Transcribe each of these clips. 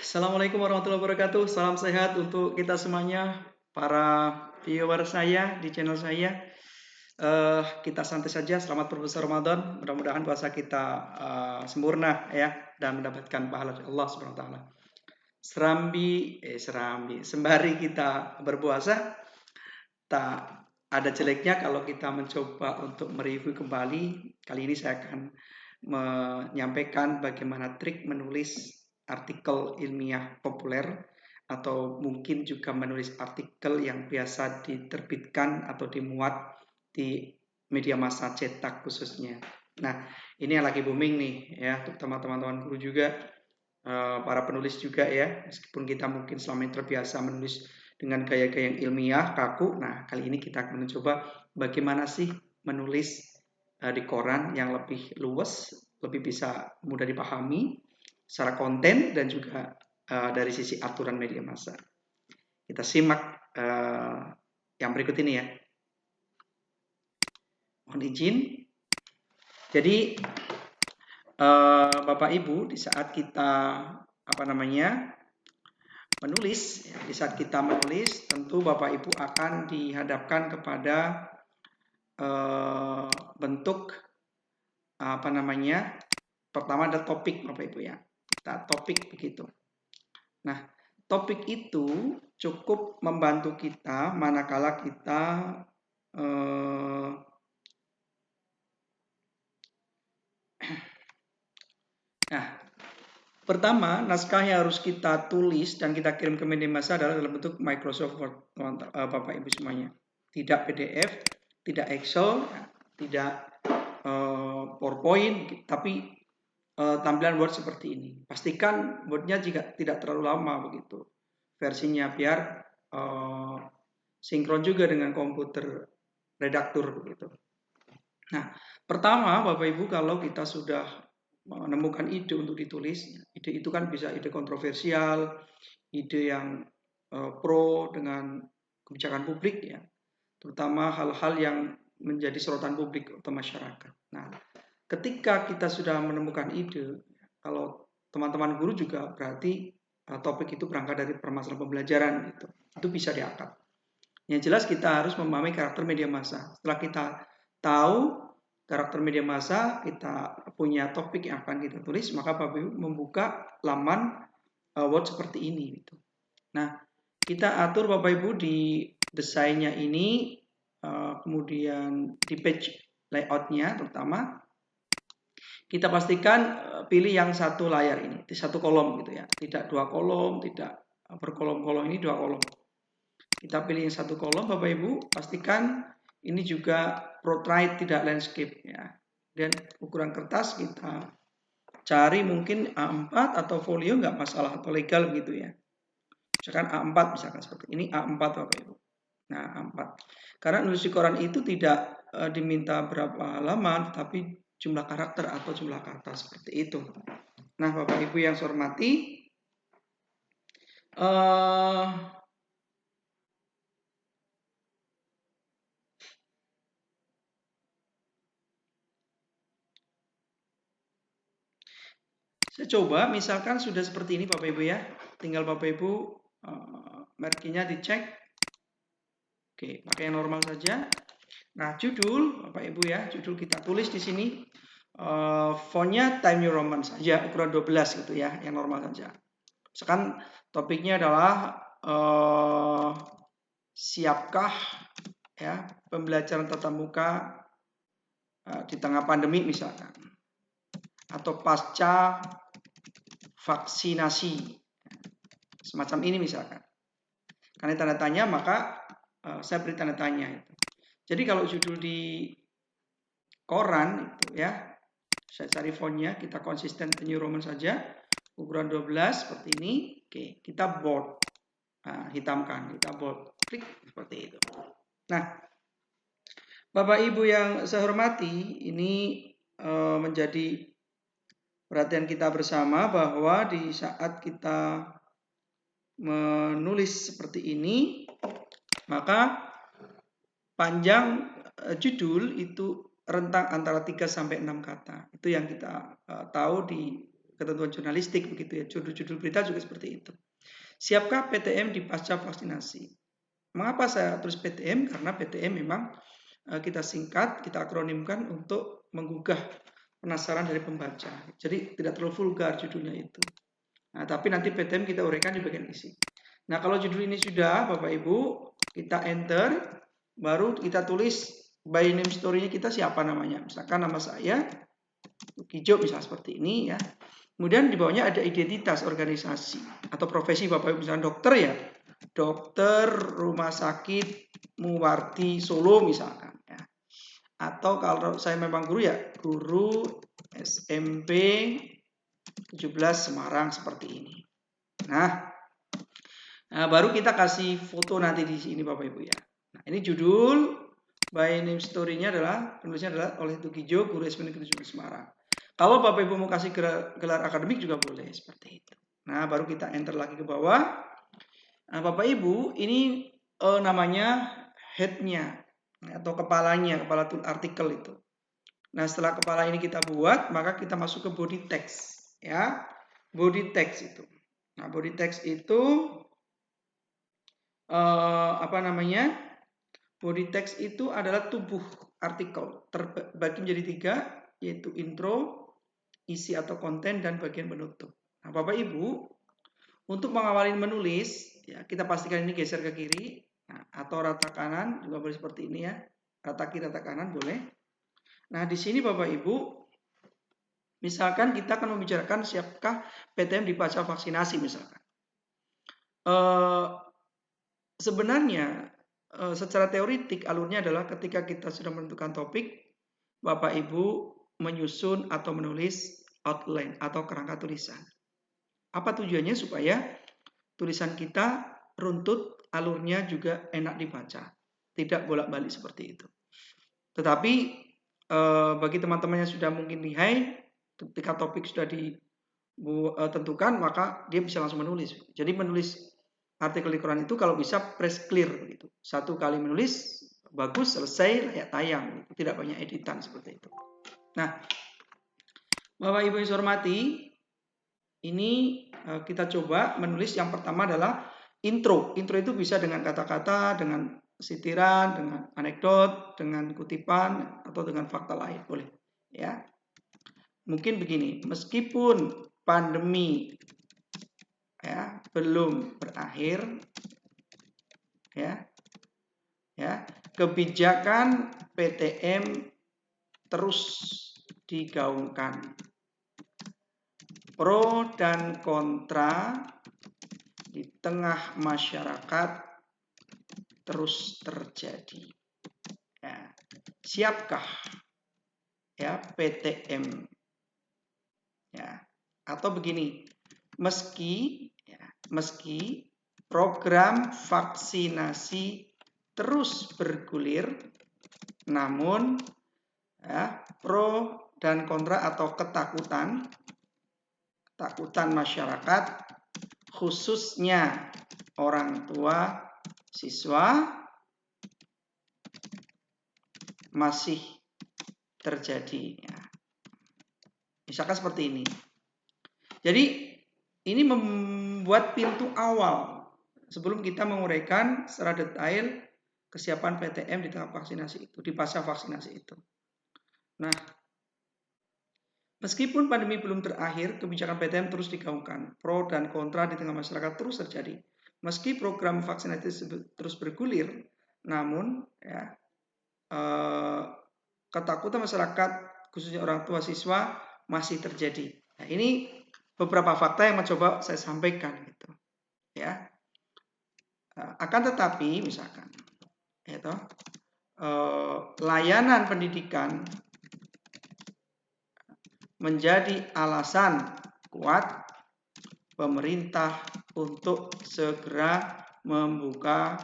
Assalamualaikum warahmatullahi wabarakatuh. Salam sehat untuk kita semuanya, para viewer saya di channel saya. Kita santai saja. Selamat berpuasa Ramadan. Mudah-mudahan puasa kita sempurna ya dan mendapatkan pahala dari Allah Subhanahu wa taala. Sembari kita berpuasa, tak ada jeleknya kalau kita mencoba untuk mereview kembali. Kali ini saya akan menyampaikan bagaimana trik menulis artikel ilmiah populer atau mungkin juga menulis artikel yang biasa diterbitkan atau dimuat di media massa cetak khususnya. Nah, ini yang lagi booming nih ya, terutama teman-teman guru juga, para penulis juga ya, meskipun kita mungkin selama ini terbiasa menulis dengan gaya-gaya yang ilmiah, kaku. Nah, kali ini kita akan mencoba bagaimana sih menulis di koran yang lebih luwes, lebih bisa mudah dipahami secara konten dan juga dari sisi aturan media massa. Kita simak yang berikut ini ya. Mohon izin. Jadi Bapak Ibu, di saat kita menulis, ya, di saat kita menulis, tentu Bapak Ibu akan dihadapkan kepada bentuk pertama ada topik Bapak Ibu ya. Kita topik begitu. Nah, topik itu cukup membantu kita manakala kita pertama, naskah yang harus kita tulis dan kita kirim ke media massa adalah dalam bentuk Microsoft Word, Bapak Ibu semuanya. Tidak PDF, tidak Excel, tidak PowerPoint, tapi tampilan Word seperti ini. Pastikan Word-nya jika tidak terlalu lama begitu versinya, biar sinkron juga dengan komputer redaktur begitu. Nah, pertama Bapak Ibu, kalau kita sudah menemukan ide untuk ditulis, ide itu kan bisa ide kontroversial, ide yang pro dengan kebijakan publik ya, terutama hal-hal yang menjadi sorotan publik atau masyarakat. Nah, ketika kita sudah menemukan ide, kalau teman-teman guru juga berarti topik itu berangkat dari permasalahan pembelajaran gitu. Itu bisa diangkat. Yang jelas kita harus memahami karakter media massa. Setelah kita tahu karakter media massa, kita punya topik yang akan kita tulis, maka Bapak Ibu membuka laman Word seperti ini gitu. Nah, kita atur Bapak Ibu di desainnya ini, kemudian di page layoutnya terutama kita pastikan pilih yang satu layar ini, di satu kolom gitu ya, tidak dua kolom, tidak berkolom-kolom, ini dua kolom. Kita pilih yang satu kolom Bapak Ibu, pastikan ini juga portrait tidak landscape ya. Dan ukuran kertas kita cari mungkin A4 atau folio nggak masalah, atau legal begitu ya. Misalkan A4 misalkan seperti ini, A4 Bapak Ibu. Nah, A4. Karena nulis di koran itu tidak diminta berapa halaman, tapi jumlah karakter atau jumlah kata seperti itu. Nah, Bapak Ibu yang saya hormati, saya coba misalkan sudah seperti ini Bapak Ibu ya. Tinggal Bapak Ibu markingnya dicek. Oke, pakai yang normal saja. Nah, judul Bapak Ibu ya, judul kita tulis di sini. Fontnya Times New Roman saja, ukuran 12 gitu ya, yang normal saja. Sekarang topiknya adalah siapkah ya pembelajaran tatap muka di tengah pandemi misalkan, atau pasca vaksinasi, semacam ini misalkan. Karena tanda tanya, maka saya beri tanda tanya itu. Jadi kalau judul di koran itu ya, saya cari fontnya, kita konsisten New Roman saja, ukuran 12 seperti ini. Oke, kita bold, hitamkan, kita bold, klik seperti itu. Nah, Bapak Ibu yang saya hormati, ini menjadi perhatian kita bersama bahwa di saat kita menulis seperti ini, maka panjang judul itu rentang antara 3 sampai 6 kata. Itu yang kita tahu di ketentuan jurnalistik begitu ya. Judul-judul berita juga seperti itu. Siapkah PTM di pasca vaksinasi? Mengapa saya tulis PTM? Karena PTM memang kita singkat, kita akronimkan untuk menggugah penasaran dari pembaca. Jadi tidak terlalu vulgar judulnya itu. Nah, tapi nanti PTM kita uraikan di bagian isi. Nah, kalau judul ini sudah, Bapak Ibu, kita enter, baru kita tulis by name story-nya kita siapa namanya. Misalkan nama saya, Kijo misalnya seperti ini ya. Kemudian di bawahnya ada identitas organisasi atau profesi Bapak Ibu, misalnya dokter ya. Dokter Rumah Sakit Muwarti Solo misalkan ya. Atau kalau saya memang guru ya, guru SMP 17 Semarang seperti ini. Nah, baru kita kasih foto nanti di sini Bapak Ibu ya. Nah, ini judul by name story-nya adalah, penulisnya adalah oleh Tukijo, guru SMP 17 Semarang. Kalau Bapak Ibu mau kasih gelar akademik juga boleh seperti itu. Nah, baru kita enter lagi ke bawah. Nah, Bapak Ibu, ini namanya head-nya atau kepalanya, kepala artikel itu. Nah, setelah kepala ini kita buat, maka kita masuk ke body text ya. Body text itu. Nah, body text itu apa namanya? Body text itu adalah tubuh artikel terbagi menjadi 3, yaitu intro, isi atau konten, dan bagian penutup. Nah, Bapak Ibu, untuk mengawali menulis, ya kita pastikan ini geser ke kiri, nah, atau rata kanan juga boleh seperti ini ya, rata kiri, rata kanan boleh. Nah, di sini Bapak Ibu, misalkan kita akan membicarakan siapkah PTM di pasca vaksinasi misalkan. Sebenarnya secara teoritik alurnya adalah ketika kita sudah menentukan topik, Bapak Ibu menyusun atau menulis outline atau kerangka tulisan. Apa tujuannya? Supaya tulisan kita runtut, alurnya juga enak dibaca, tidak bolak-balik seperti itu. Tetapi bagi teman-teman yang sudah mungkin lihai, ketika topik sudah ditentukan, maka dia bisa langsung menulis. Jadi menulis artikel di koran itu kalau bisa press clear begitu. Satu kali menulis bagus, selesai, layak tayang, tidak banyak editan seperti itu. Nah, Bapak Ibu yang saya hormati, ini kita coba menulis. Yang pertama adalah intro. Intro itu bisa dengan kata-kata, dengan sitiran, dengan anekdot, dengan kutipan, atau dengan fakta lain, boleh. Ya, mungkin begini. Meskipun pandemi ya belum berakhir, ya kebijakan PTM terus digaungkan. Pro dan kontra di tengah masyarakat terus terjadi. Ya, siapkah ya PTM? Ya, atau begini, meski program vaksinasi terus bergulir, namun ya, pro dan kontra atau ketakutan masyarakat, khususnya orang tua siswa, masih terjadi. Ya. Misalkan seperti ini. Jadi ini membuat pintu awal sebelum kita menguraikan secara detail kesiapan PTM di tengah vaksinasi itu, di pasca vaksinasi itu. Nah, meskipun pandemi belum berakhir, kebijakan PTM terus digaungkan. Pro dan kontra di tengah masyarakat terus terjadi. Meski program vaksinasi terus bergulir, namun ya, ketakutan masyarakat, khususnya orang tua siswa, masih terjadi. Nah, ini beberapa fakta yang mencoba saya sampaikan, gitu. Ya, akan tetapi, misalkan, yaitu, layanan pendidikan menjadi alasan kuat pemerintah untuk segera membuka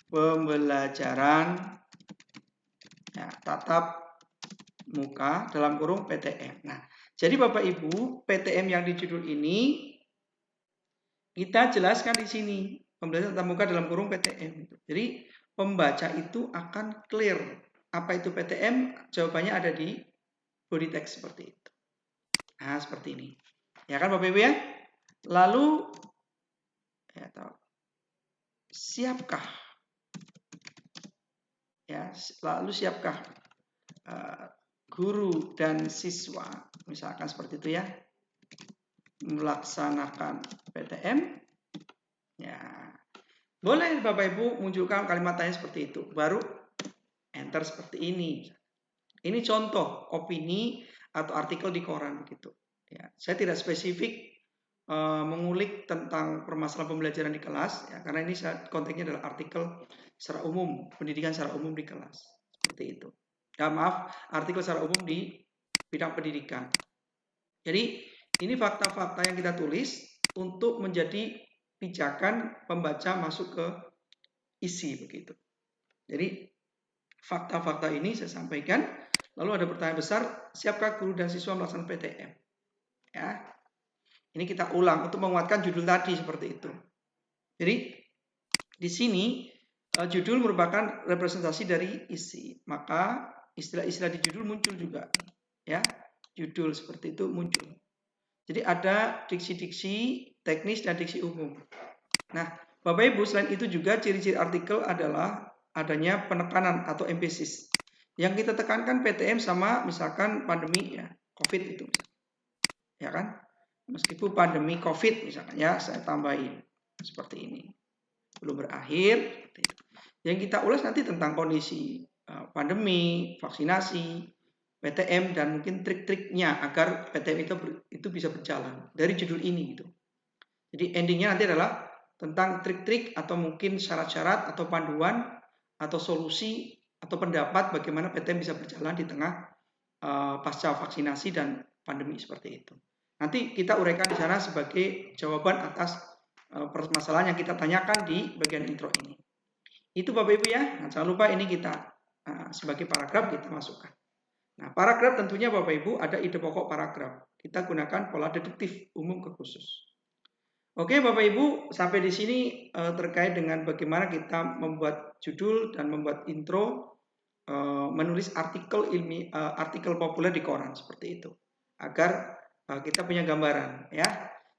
pembelajaran ya, tatap muka dalam kurung PTM. Nah, jadi Bapak Ibu, PTM yang di judul ini kita jelaskan di sini, pembelajaran tatap muka dalam kurung PTM. Jadi pembaca itu akan clear apa itu PTM, jawabannya ada di body text seperti itu. Nah, seperti ini. Ya kan Bapak Ibu ya? Lalu ya, siapkah ya, lalu siapkah guru dan siswa misalkan seperti itu ya, melaksanakan PTM? Ya, boleh Bapak Ibu munculkan kalimat tanya seperti itu, baru enter seperti ini. Ini contoh opini atau artikel di koran begitu. Ya, saya tidak spesifik mengulik tentang permasalahan pembelajaran di kelas, ya, karena ini konteksnya adalah artikel secara umum, pendidikan secara umum di kelas, seperti itu. Ya, maaf, artikel secara umum di bidang pendidikan. Jadi ini fakta-fakta yang kita tulis untuk menjadi pijakan pembaca masuk ke isi begitu. Jadi fakta-fakta ini saya sampaikan. Lalu ada pertanyaan besar, siapkah guru dan siswa melaksanakan PTM? Ya, ini kita ulang untuk menguatkan judul tadi seperti itu. Jadi di sini judul merupakan representasi dari isi, maka istilah-istilah di judul muncul juga. Ya, judul seperti itu muncul. Jadi ada diksi-diksi teknis dan diksi umum. Nah, Bapak Ibu, selain itu juga ciri-ciri artikel adalah adanya penekanan atau emphasis. Yang kita tekankan PTM sama misalkan pandemi ya, COVID itu misalkan. Ya kan? Meskipun pandemi COVID misalkan ya, saya tambahin seperti ini. Belum berakhir. Yang kita ulas nanti tentang kondisi pandemi, vaksinasi, PTM dan mungkin trik-triknya agar PTM itu bisa berjalan dari judul ini gitu. Jadi endingnya nanti adalah tentang trik-trik atau mungkin syarat-syarat atau panduan atau solusi atau pendapat bagaimana PTM bisa berjalan di tengah pasca vaksinasi dan pandemi seperti itu. Nanti kita uraikan di sana sebagai jawaban atas permasalahan yang kita tanyakan di bagian intro ini. Itu Bapak Ibu ya. Nah, jangan lupa ini kita sebagai paragraf kita masukkan. Nah, paragraf tentunya Bapak Ibu ada ide pokok paragraf. Kita gunakan pola deduktif umum ke khusus. Oke Bapak Ibu, sampai di sini terkait dengan bagaimana kita membuat judul dan membuat intro, menulis artikel artikel populer di koran seperti itu, agar kita punya gambaran ya.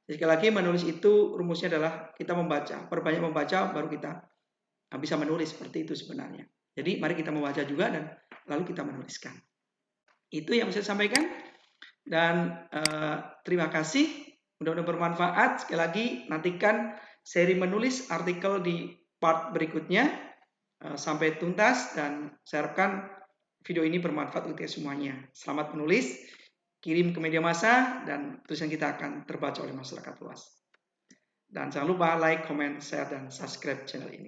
Jadi sekali lagi menulis itu rumusnya adalah kita membaca, perbanyak membaca baru kita bisa menulis seperti itu sebenarnya. Jadi mari kita membaca juga dan lalu kita menuliskan. Itu yang saya sampaikan dan terima kasih. Mudah-mudahan bermanfaat. Sekali lagi, nantikan seri menulis artikel di part berikutnya sampai tuntas dan saya harapkan video ini bermanfaat untuk semuanya. Selamat menulis, kirim ke media massa dan tulisan kita akan terbaca oleh masyarakat luas. Dan jangan lupa like, comment, share, dan subscribe channel ini.